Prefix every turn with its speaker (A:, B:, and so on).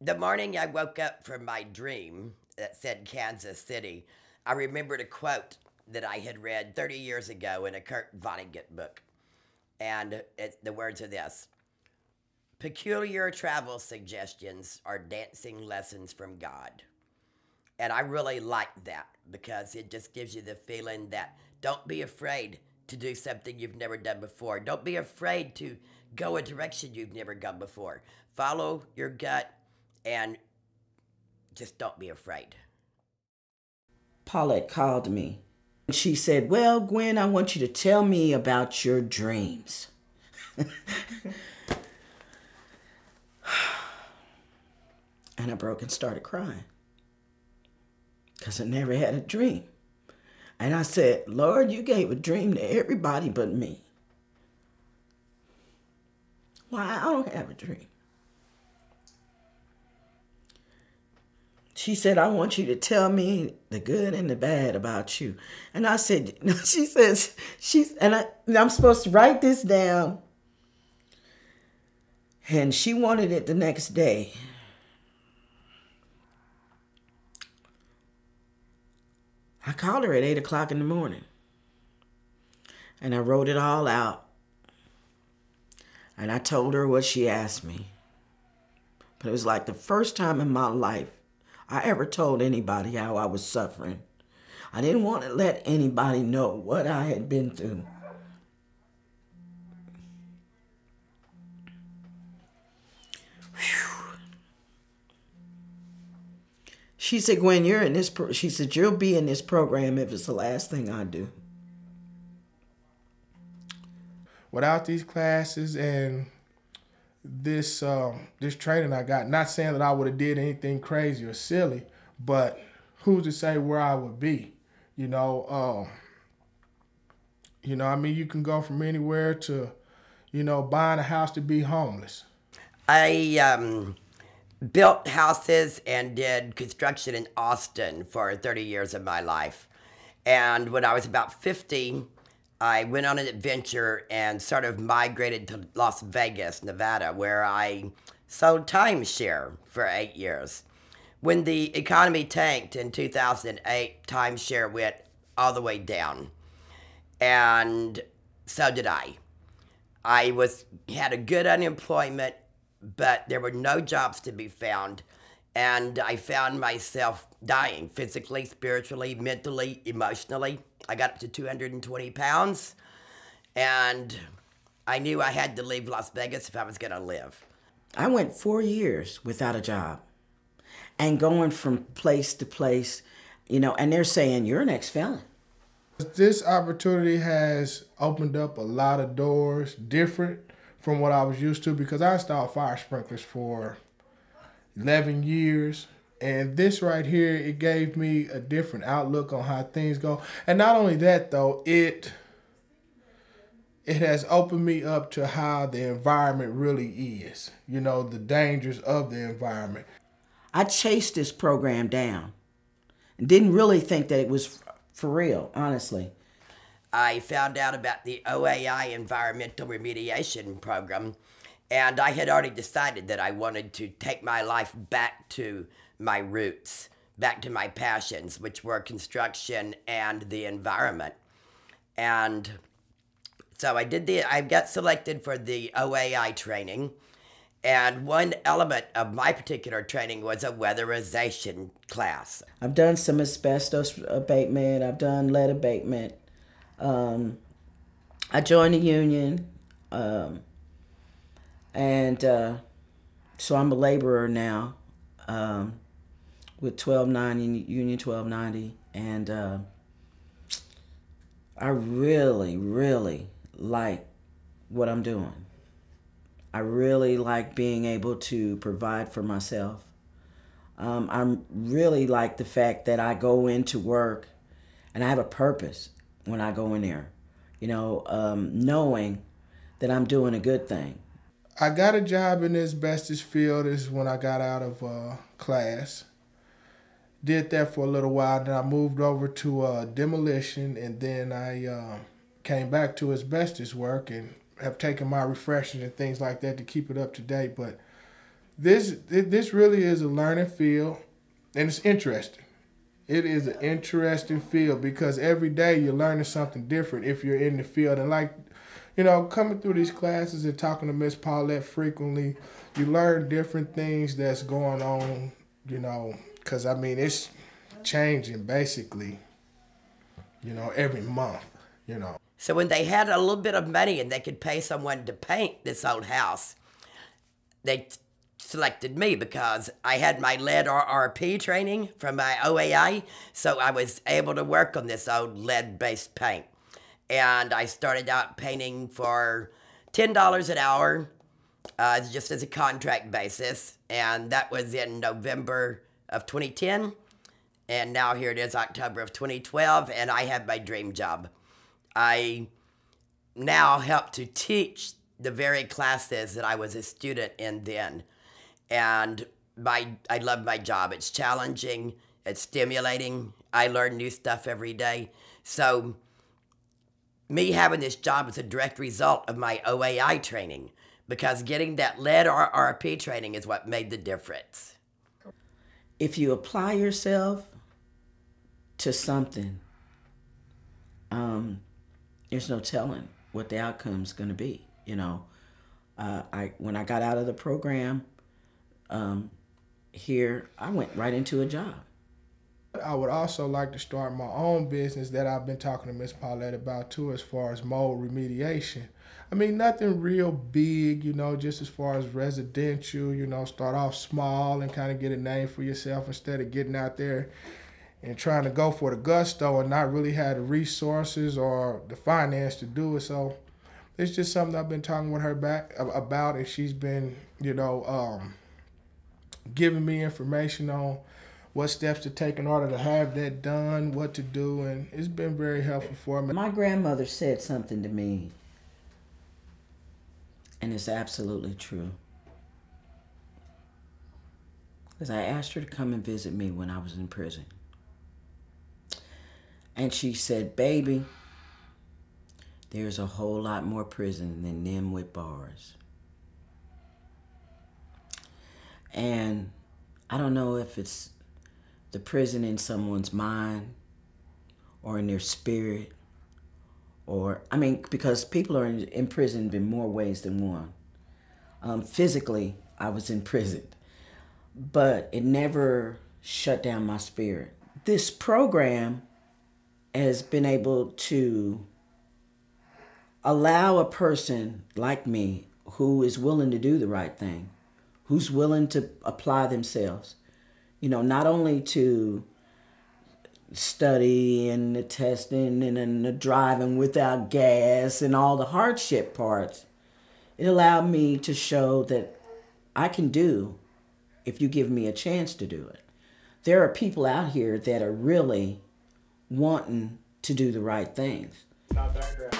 A: The morning I woke up from my dream that said Kansas City, I remembered a quote that I had read 30 years ago in a Kurt Vonnegut book. And the words are this: peculiar travel suggestions are dancing lessons from God. And I really like that because it just gives you the feeling that don't be afraid to do something you've never done before. Don't be afraid to go a direction you've never gone before. Follow your gut and just don't be afraid.
B: Paulette called me. She said, "Well, Gwen, I want you to tell me about your dreams." And I broke and started crying because I never had a dream. And I said, "Lord, you gave a dream to everybody but me. Why I don't have a dream?" She said, "I want you to tell me the good and the bad about you." And I said, she says, I'm supposed to write this down. And she wanted it the next day. I called her at 8 o'clock in the morning. And I wrote it all out. And I told her what she asked me. But it was like the first time in my life I ever told anybody how I was suffering. I didn't want to let anybody know what I had been through. Whew. She said, "Gwen, you're in this. She said, you'll be in this program if it's the last thing I do."
C: Without these classes and this training I got, not saying that I would have did anything crazy or silly, but who's to say where I would be? You know, I mean, you can go from anywhere to, buying a house to be homeless.
A: I built houses and did construction in Austin for 30 years of my life. And when I was about 50, I went on an adventure and sort of migrated to Las Vegas, Nevada, where I sold timeshare for 8 years. When the economy tanked in 2008, timeshare went all the way down. And so did I. I had a good unemployment, but there were no jobs to be found. And I found myself dying physically, spiritually, mentally, emotionally. I got up to 220 pounds, and I knew I had to leave Las Vegas if I was going to live.
B: I went 4 years without a job and going from place to place, and they're saying, "You're an ex-felon."
C: This opportunity has opened up a lot of doors, different from what I was used to, because I installed fire sprinklers for 11 years. And this right here, it gave me a different outlook on how things go. And not only that, though, it has opened me up to how the environment really is, the dangers of the environment.
B: I chased this program down and didn't really think that it was for real, honestly.
A: I found out about the OAI environmental remediation program, and I had already decided that I wanted to take my life back to my roots, back to my passions, which were construction and the environment. And so I got selected for the OAI training. And one element of my particular training was a weatherization class.
B: I've done some asbestos abatement. I've done lead abatement. I joined the union. So I'm a laborer now. With 1290, Union 1290, and I really, really like what I'm doing. I really like being able to provide for myself. I really like the fact that I go into work and I have a purpose when I go in there, knowing that I'm doing a good thing.
C: I got a job in the asbestos field is when I got out of class. Did that for a little while, then I moved over to demolition, and then I came back to asbestos work and have taken my refreshers and things like that to keep it up to date. But This really is a learning field, and it's interesting. It is an interesting field because every day you're learning something different if you're in the field. And like, you know, coming through these classes and talking to Miss Paulette frequently, you learn different things that's going on, you know, because, I mean, it's changing basically, you know, every month, you know.
A: So when they had a little bit of money and they could pay someone to paint this old house, they selected me because I had my lead RRP training from my OAI, so I was able to work on this old lead-based paint. And I started out painting for $10 an hour, just as a contract basis, and that was in November of 2010, and now here it is October of 2012, and I have my dream job. I now help to teach the very classes that I was a student in then. And I love my job. It's challenging, it's stimulating. I learn new stuff every day. So me having this job is a direct result of my OAI training, because getting that lead RRP training is what made the difference.
B: If you apply yourself to something, there's no telling what the outcome's going to be. You know, when I got out of the program here, I went right into a job.
C: I would also like to start my own business that I've been talking to Miss Paulette about too, as far as mold remediation. I mean, nothing real big, you know, just as far as residential, you know, start off small and kind of get a name for yourself instead of getting out there and trying to go for the gusto and not really have the resources or the finance to do it. So it's just something I've been talking with her about, and she's been, you know, giving me information on what steps to take in order to have that done, what to do, and it's been very helpful for me.
B: My grandmother said something to me, and it's absolutely true. Because I asked her to come and visit me when I was in prison. And she said, "Baby, there's a whole lot more prison than them with bars." And I don't know if it's the prison in someone's mind or in their spirit, or, I mean, because people are in prison in more ways than one. Physically, I was in prison, but it never shut down my spirit. This program has been able to allow a person like me who is willing to do the right thing, who's willing to apply themselves, you know, not only to study and the testing and the driving without gas and all the hardship parts. It allowed me to show that I can do if you give me a chance to do it. There are people out here that are really wanting to do the right things.
C: Not that great.